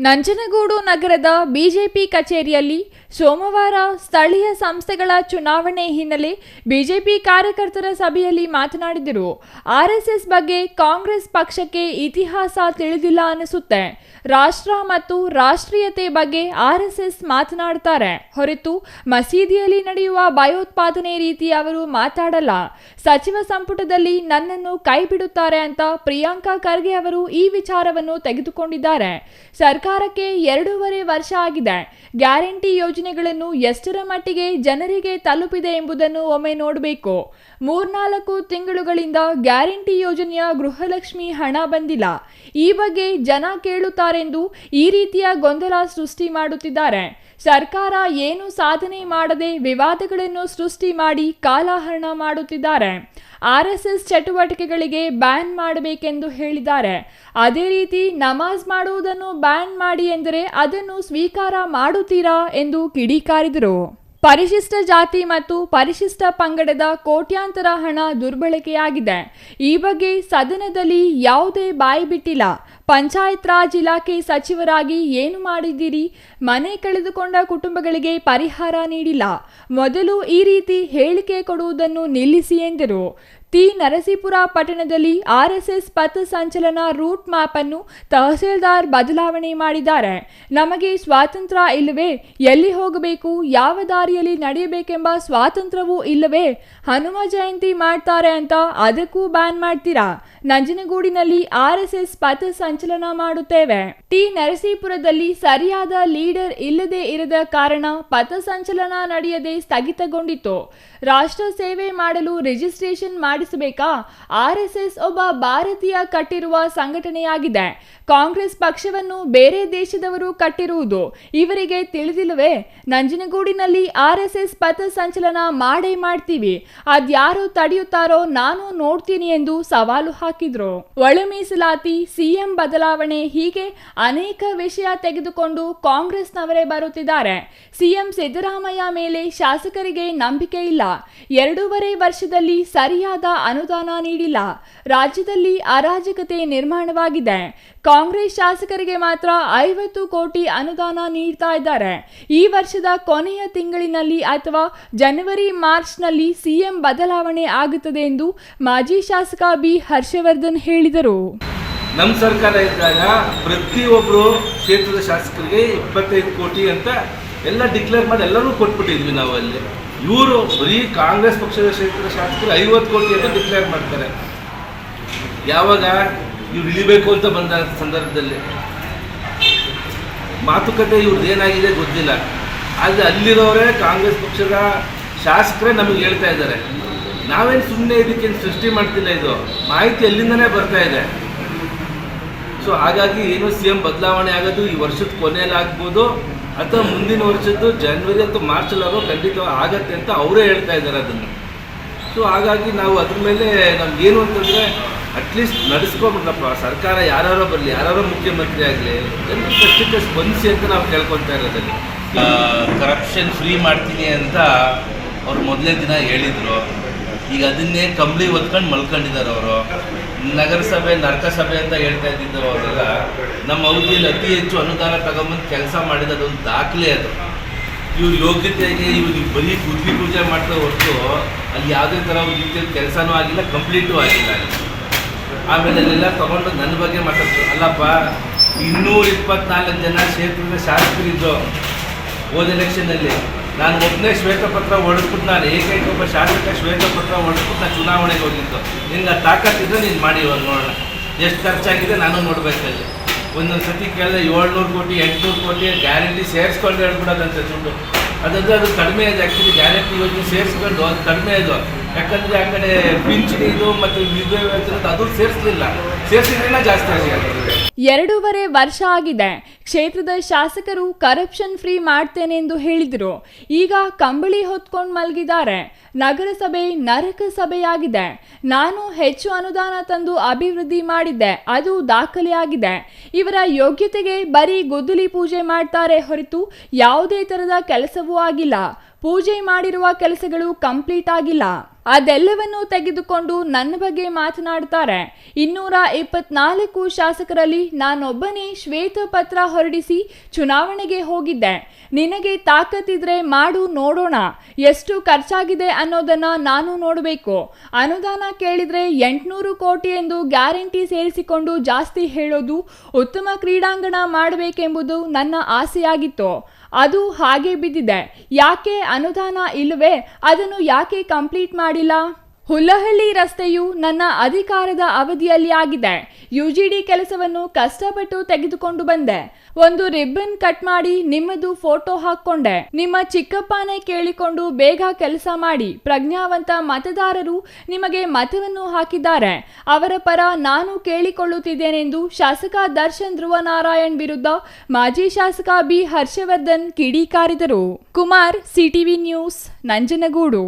ನಂಜನಗೂಡು ನಗರದ ಬಿಜೆಪಿ ಕಚೇರಿಯಲ್ಲಿ ಸೋಮವಾರ ಸ್ಥಳೀಯ ಸಂಸ್ಥೆಗಳ ಚುನಾವಣೆ ಹಿನ್ನೆಲೆ ಬಿಜೆಪಿ ಕಾರ್ಯಕರ್ತರ ಸಭೆಯಲ್ಲಿ ಮಾತನಾಡಿದರು. ಆರ್ಎಸ್ಎಸ್ ಬಗ್ಗೆ ಕಾಂಗ್ರೆಸ್ ಪಕ್ಷಕ್ಕೆ ಇತಿಹಾಸ ತಿಳಿದಿಲ್ಲ ಅನಿಸುತ್ತೆ. ರಾಷ್ಟ್ರ ಮತ್ತು ರಾಷ್ಟ್ರೀಯತೆ ಬಗ್ಗೆ ಆರ್ಎಸ್ಎಸ್ ಮಾತನಾಡ್ತಾರೆ ಹೊರತು ಮಸೀದಿಯಲ್ಲಿ ನಡೆಯುವ ಭಯೋತ್ಪಾದನೆ ರೀತಿ ಅವರು ಮಾತಾಡಲ್ಲ. ಸಚಿವ ಸಂಪುಟದಲ್ಲಿ ನನ್ನನ್ನು ಕೈ ಬಿಡುತ್ತಾರೆ ಅಂತ ಪ್ರಿಯಾಂಕಾ ಖರ್ಗೆ ಅವರು ಈ ವಿಚಾರವನ್ನು ತೆಗೆದುಕೊಂಡಿದ್ದಾರೆ. ಸರ್ಕಾರಕ್ಕೆ 2.5 ವರ್ಷ ಆಗಿದೆ. ಗ್ಯಾರಂಟಿ ಯೋಜನೆಗಳನ್ನು ಎಷ್ಟರ ಮಟ್ಟಿಗೆ ಜನರಿಗೆ ತಲುಪಿದೆ ಎಂಬುದನ್ನು ಒಮ್ಮೆ ನೋಡಬೇಕು. 3-4 ತಿಂಗಳುಗಳಿಂದ ಗ್ಯಾರಂಟಿ ಯೋಜನೆಯ ಗೃಹಲಕ್ಷ್ಮಿ ಹಣ ಬಂದಿಲ್ಲ. ಈ ಬಗ್ಗೆ ಜನ ಕೇಳುತ್ತಾರೆಂದು ಈ ರೀತಿಯ ಗೊಂದಲ ಸೃಷ್ಟಿ ಮಾಡುತ್ತಿದ್ದಾರೆ. ಸರ್ಕಾರ ಏನು ಸಾಧನೆ ಮಾಡದೆ ವಿವಾದಗಳನ್ನು ಸೃಷ್ಟಿ ಮಾಡಿ ಕಾಲಹರಣ ಮಾಡುತ್ತಿದ್ದಾರೆ. ಆರ್ಎಸ್ಎಸ್ ಚಟುವಟಿಕೆಗಳಿಗೆ ಬ್ಯಾನ್ ಮಾಡಬೇಕೆಂದು ಹೇಳಿದ್ದಾರೆ. ಅದೇ ರೀತಿ ನಮಾಜ್ ಮಾಡುವುದನ್ನು ಬ್ಯಾನ್ ಮಾಡಿ ಎಂದರೆ ಅದನ್ನು ಸ್ವೀಕಾರ ಮಾಡುತ್ತೀರಾ ಎಂದು ಕಿಡಿಕಾರಿದರು. ಪರಿಶಿಷ್ಟ ಜಾತಿ ಮತ್ತು ಪರಿಶಿಷ್ಟ ಪಂಗಡದ ಕೋಟ್ಯಾಂತರ ಹಣ ದುರ್ಬಳಕೆಯಾಗಿದೆ. ಈ ಬಗ್ಗೆ ಸದನದಲ್ಲಿ ಯಾವುದೇ ಬಾಯಿ ಬಿಟ್ಟಿಲ್ಲ. ಪಂಚಾಯತ್ ರಾಜ್ ಇಲಾಖೆ ಸಚಿವರಾಗಿ ಏನು ಮಾಡಿದ್ದೀರಿ? ಮನೆ ಕಳೆದುಕೊಂಡ ಕುಟುಂಬಗಳಿಗೆ ಪರಿಹಾರ ನೀಡಿಲ್ಲ. ಮೊದಲು ಈ ರೀತಿ ಹೇಳಿಕೆ ಕೊಡುವುದನ್ನು ನಿಲ್ಲಿಸಿ ಎಂದರು. ನರಸೀಪುರ ಪಟ್ಟಣದಲ್ಲಿ ಆರ್ಎಸ್ಎಸ್ ಪಥ ಸಂಚಲನ ರೂಟ್ ಮ್ಯಾಪ್ ಅನ್ನು ತಹಸೀಲ್ದಾರ್ ಬದಲಾವಣೆ ಮಾಡಿದ್ದಾರೆ. ನಮಗೆ ಸ್ವಾತಂತ್ರ್ಯ ಇಲ್ಲವೇ? ಎಲ್ಲಿ ಹೋಗಬೇಕು, ಯಾವ ದಾರಿಯಲ್ಲಿ ನಡೆಯಬೇಕೆಂಬ ಸ್ವಾತಂತ್ರ್ಯವೂ ಇಲ್ಲವೇ? ಹನುಮ ಜಯಂತಿ ಮಾಡ್ತಾರೆ ಅಂತ ಅದಕ್ಕೂ ಬ್ಯಾನ್ ಮಾಡ್ತೀರಾ? ನಂಜನಗೂಡಿನಲ್ಲಿ ಆರ್ಎಸ್ಎಸ್ ಪಥ ಸಂಚಲನ ಮಾಡುತ್ತೇವೆ. ನರಸೀಪುರದಲ್ಲಿ ಸರಿಯಾದ ಲೀಡರ್ ಇಲ್ಲದೆ ಇರದ ಕಾರಣ ಪಥ ಸಂಚಲನ ನಡೆಯದೆ ಸ್ಥಗಿತಗೊಂಡಿತ್ತು. ರಾಷ್ಟ್ರ ಸೇವೆ ಮಾಡಲು ರಿಜಿಸ್ಟ್ರೇಷನ್ ಮಾಡಿಸಬೇಕಾ? ಆರ್ಎಸ್ಎಸ್ ಒಬ್ಬ ಭಾರತೀಯ ಕಟ್ಟಿರುವ ಸಂಘಟನೆಯಾಗಿದೆ. ಕಾಂಗ್ರೆಸ್ ಪಕ್ಷವನ್ನು ಬೇರೆ ದೇಶದವರು ಕಟ್ಟಿರುವುದು ಇವರಿಗೆ ತಿಳಿದಿಲ್ಲವೇ? ನಂಜನಗೂಡಿನಲ್ಲಿ ಆರ್ಎಸ್ಎಸ್ ಪಥ ಸಂಚಲನ ಮಾಡೇ ಮಾಡ್ತೀವಿ. ಅದ್ಯಾರು ತಡೆಯುತ್ತಾರೋ ನಾನು ನೋಡ್ತೀನಿ ಎಂದು ಸವಾಲು ಹಾಕಿದ್ರು. ಒಳ ಮೀಸಲಾತಿ, ಸಿಎಂ ಬದಲಾವಣೆ, ಹೀಗೆ ಅನೇಕ ವಿಷಯ ತೆಗೆದುಕೊಂಡು ಕಾಂಗ್ರೆಸ್ನವರೇ ಬರುತ್ತಿದ್ದಾರೆ. ಸಿಎಂ ಸಿದ್ದರಾಮಯ್ಯ ಮೇಲೆ ಶಾಸಕರಿಗೆ ನಂಬಿಕೆ ಇಲ್ಲ. 2.5 ವರ್ಷದಲ್ಲಿ ಸರಿಯಾದ ಅನುದಾನ ನೀಡಿಲ್ಲ. ರಾಜ್ಯದಲ್ಲಿ ಅರಾಜಕತೆ ನಿರ್ಮಾಣವಾಗಿದೆ. ಕಾಂಗ್ರೆಸ್ ಶಾಸಕರಿಗೆ ಮಾತ್ರ 50 ಕೋಟಿ ಅನುದಾನ ನೀಡ್ತಾ ಇದ್ದಾರೆ. ಈ ವರ್ಷದ ಕೊನೆಯ ತಿಂಗಳಿನಲ್ಲಿ ಅಥವಾ ಜನವರಿ-ಮಾರ್ಚ್ನಲ್ಲಿ ಸಿಎಂ ಬದಲಾವಣೆ ಆಗುತ್ತದೆ ಎಂದು ಮಾಜಿ ಶಾಸಕ ಬಿ ಹರ್ಷವರ್ಧನ್ ಹೇಳಿದರು. ನಮ್ಮ ಸರ್ಕಾರ ಇದ್ದಾಗ ಪ್ರತಿಯೊಬ್ಬರು ಕ್ಷೇತ್ರದ ಶಾಸಕರಿಗೆ 25 ಕೋಟಿ ಅಂತ ಎಲ್ಲ ಡಿಕ್ಲೇರ್ ಮಾಡಿ ಎಲ್ಲರೂ ಕೊಟ್ಬಿಟ್ಟಿದ್ವಿ ನಾವು. ಅಲ್ಲಿ ಇವರು ಬರೀ ಕಾಂಗ್ರೆಸ್ ಪಕ್ಷದ ಕ್ಷೇತ್ರದ ಶಾಸಕರು 50 ಕೋಟಿ ಅಂತ ಡಿಕ್ಲೇರ್ ಮಾಡ್ತಾರೆ. ಯಾವಾಗ ಇವ್ರು ಇಳಿಬೇಕು ಅಂತ ಬಂದ ಸಂದರ್ಭದಲ್ಲಿ ಮಾತುಕತೆ ಇವ್ರದ್ದು ಏನಾಗಿದೆ ಗೊತ್ತಿಲ್ಲ. ಆದರೆ ಅಲ್ಲಿರೋರೇ ಕಾಂಗ್ರೆಸ್ ಪಕ್ಷದ ಶಾಸಕರೇ ನಮಗೆ ಹೇಳ್ತಾ ಇದ್ದಾರೆ. ನಾವೇನು ಸುಮ್ಮನೆ ಇದಕ್ಕೇನು ಸೃಷ್ಟಿ ಮಾಡ್ತಿಲ್ಲ, ಇದು ಮಾಹಿತಿ ಎಲ್ಲಿಂದನೇ ಬರ್ತಾ ಇದೆ. ಸೊ ಹಾಗಾಗಿ ಏನು ಸಿಎಂ ಬದಲಾವಣೆ ಆಗೋದು ಈ ವರ್ಷದ ಕೊನೆಯಲ್ಲಿ ಆಗ್ಬೋದು ಅಥವಾ ಮುಂದಿನ ವರ್ಷದ್ದು ಜನವರಿ ಅಥವಾ ಮಾರ್ಚಲ್ಲಾಗೋ ಖಂಡಿತ ಆಗತ್ತೆ ಅಂತ ಅವರೇ ಹೇಳ್ತಾ ಇದ್ದಾರೆ ಅದನ್ನು. ಸೊ ಹಾಗಾಗಿ ನಾವು ಅದ್ರ ಮೇಲೆ ನಮಗೇನು ಅಂತಂದರೆ ಅಟ್ಲೀಸ್ಟ್ ನಡೆಸ್ಕೊಂಬಿಡ್ರಪ್ಪ. ಸರ್ಕಾರ ಯಾರೋ ಬರಲಿ, ಯಾರೋ ಮುಖ್ಯಮಂತ್ರಿ ಆಗಲಿ, ಜನರ ಕಷ್ಟಕ್ಕೆ ಸ್ಪಂದಿಸಿ ಅಂತ ನಾವು ಕೇಳ್ಕೊತಾ ಇರೋದಲ್ಲಿ. ಕರಪ್ಷನ್ ಫ್ರೀ ಮಾಡ್ತೀನಿ ಅಂತ ಅವ್ರು ಮೊದಲನೇ ದಿನ ಹೇಳಿದರು. ಈಗ ಅದನ್ನೇ ಕಂಬಳಿ ಹೊತ್ಕೊಂಡು ಮಲ್ಕೊಂಡಿದ್ದಾರೆ ಅವರು. ನಗರಸಭೆ ನರಕಸಭೆ ಅಂತ ಹೇಳ್ತಾ ಇದ್ದಿದ್ದರು ಅವರೆಲ್ಲ. ನಮ್ಮ ಅವಧಿಯಲ್ಲಿ ಅತಿ ಹೆಚ್ಚು ಅನುದಾನ ತಗೊಂಬಂದು ಕೆಲಸ ಮಾಡಿದ ಅದೊಂದು ದಾಖಲೆ ಅದು. ಇವ್ರ ಯೋಗ್ಯತೆಗೆ ಇವ್ರಿಗೆ ಬರೀ ಗುದ್ದಿ ಪೂಜೆ ಮಾಡ್ತಾ ಹೊರತು ಅಲ್ಲಿ ಯಾವುದೇ ಥರ ರೀತಿಯಲ್ಲಿ ಕೆಲಸನೂ ಆಗಿಲ್ಲ, ಕಂಪ್ಲೀಟೂ ಆಗಿಲ್ಲ. ಆಮೇಲೆ ಅಲ್ಲೆಲ್ಲ ತೊಗೊಂಡು ನನ್ನ ಬಗ್ಗೆ ಮಾತಾಡ್ತಾರೆ. ಅಲ್ಲಪ್ಪ, 224 ಜನ ಕ್ಷೇತ್ರದ ಶಾಸಕರಿದ್ದು ಹೋದ ಎಲೆಕ್ಷನ್ನಲ್ಲಿ. ನಾನು ಒಬ್ಬನೇ ಶ್ವೇತಪತ್ರ ಹೊಡೆದ್ಬಿಟ್ಟು, ನಾನು ಏಕೈಕ ಒಬ್ಬ ಶಾಸಕ ಶ್ವೇತಪತ್ರ ಹೊಡೆದ್ಬಿಟ್ಟು ನಾನು ಚುನಾವಣೆಗೆ ಹೋಗಿದ್ದು. ನಿನ್ಗೆ ತಾಕತ್ತಿದ್ರೆ ನೀನು ಮಾಡಿ ಇವಾಗ ನೋಡೋಣ ಎಷ್ಟು ಖರ್ಚಾಗಿದೆ ನಾನು ನೋಡಬೇಕಲ್ಲಿ. ಒಂದೊಂದು ಸತಿ ಕೇಳಿದ್ರೆ 700 ಕೋಟಿ 800 ಕೋಟಿ ಗ್ಯಾರಂಟಿ ಸೇರಿಸ್ಕೊಂಡು ಹೇಳ್ಬಿಡೋದಂತೆ ದುಡ್ಡು. ಅದಂದರೆ ಅದು ಕಡಿಮೆ ಇದೆ. ಆ್ಯಕ್ಚುಲಿ ಗ್ಯಾರಂಟಿ ಯೋಜನೆ ಸೇರಿಸ್ಕೊಂಡು ಅದು ಕಡಿಮೆ ಇದು. ಯಾಕಂದರೆ ಆ ಕಡೆ ಪಿಂಚಣಿ ಇದು ಮತ್ತು ವಿಧವೆ ಅದು ಸೇರಿಸಲಿಲ್ಲ. ಸೇರಿಸಿದ್ರಿಂದ ಜಾಸ್ತಿ ಆಗಿದೆ. 2.5 ವರ್ಷ ಆಗಿದೆ. ಕ್ಷೇತ್ರದ ಶಾಸಕರು ಕರಪ್ಷನ್ ಫ್ರೀ ಮಾಡ್ತೇನೆ ಎಂದು ಹೇಳಿದರು. ಈಗ ಕಂಬಳಿ ಹೊತ್ಕೊಂಡು ಮಲಗಿದ್ದಾರೆ. ನಗರಸಭೆ ನರಕ ಸಭೆಯಾಗಿದೆ. ನಾನು ಹೆಚ್ಚು ಅನುದಾನ ತಂದು ಅಭಿವೃದ್ಧಿ ಮಾಡಿದ್ದೆ, ಅದು ದಾಖಲೆಯಾಗಿದೆ. ಇವರ ಯೋಗ್ಯತೆಗೆ ಬರೀ ಗುದ್ದಲಿ ಪೂಜೆ ಮಾಡ್ತಾರೆ ಹೊರತು ಯಾವುದೇ ಥರದ ಕೆಲಸವೂ ಆಗಿಲ್ಲ. ಪೂಜೆ ಮಾಡಿರುವ ಕೆಲಸಗಳು ಕಂಪ್ಲೀಟ್ ಆಗಿಲ್ಲ. ಅದೆಲ್ಲವನ್ನೂ ತೆಗೆದುಕೊಂಡು ನನ್ನ ಬಗ್ಗೆ ಮಾತನಾಡ್ತಾರೆ. 224 ಶಾಸಕರಲ್ಲಿ ನಾನೊಬ್ಬನೇ ಶ್ವೇತ ಪತ್ರ ಹೊರಡಿಸಿ ಚುನಾವಣೆಗೆ ಹೋಗಿದ್ದೆ. ನಿನಗೆ ತಾಕತ್ತಿದ್ರೆ ಮಾಡು, ನೋಡೋಣ ಎಷ್ಟು ಖರ್ಚಾಗಿದೆ ಅನ್ನೋದನ್ನ ನಾನು ನೋಡಬೇಕು. ಅನುದಾನ ಕೇಳಿದ್ರೆ 800 ಕೋಟಿ ಎಂದು ಗ್ಯಾರಂಟಿ ಸೇರಿಸಿಕೊಂಡು ಜಾಸ್ತಿ ಹೇಳೋದು, ಉತ್ತಮ ಕ್ರೀಡಾಂಗಣ ಮಾಡಬೇಕೆಂಬುದು ನನ್ನ ಆಸೆಯಾಗಿತ್ತು. ಅದು ಹಾಗೆ ಬಿದ್ದಿದೆ. ಯಾಕೆ ಅನುದಾನ ಇಲ್ಲವೇ? ಅದನ್ನು ಯಾಕೆ ಕಂಪ್ಲೀಟ್ ಮಾಡಿಲ್ಲ? ಹುಲ್ಲಹಳ್ಳಿ ರಸ್ತೆಯು ನನ್ನ ಅಧಿಕಾರದ ಅವಧಿಯಲ್ಲಿ ಆಗಿದೆ. UGD ಕೆಲಸವನ್ನು ಕಷ್ಟಪಟ್ಟು ತೆಗೆದುಕೊಂಡು ಬಂದೆ. ಒಂದು ರಿಬ್ಬನ್ ಕಟ್ ಮಾಡಿ ನಿಮ್ಮದು ಫೋಟೋ ಹಾಕೊಂಡೆ. ನಿಮ್ಮ ಚಿಕ್ಕಪ್ಪನೇ ಕೇಳಿಕೊಂಡು ಬೇಗ ಕೆಲಸ ಮಾಡಿ. ಪ್ರಜ್ಞಾವಂತ ಮತದಾರರು ನಿಮಗೆ ಮತವನ್ನು ಹಾಕಿದ್ದಾರೆ. ಅವರ ಪರ ನಾನು ಕೇಳಿಕೊಳ್ಳುತ್ತಿದ್ದೇನೆಂದು ಶಾಸಕ ದರ್ಶನ್ ಧ್ರುವನಾರಾಯಣ್ ವಿರುದ್ಧ ಮಾಜಿ ಶಾಸಕ ಬಿ ಹರ್ಷವರ್ಧನ್ ಕಿಡಿಕಾರಿದರು. Kumar, CTV news, Nanjangud.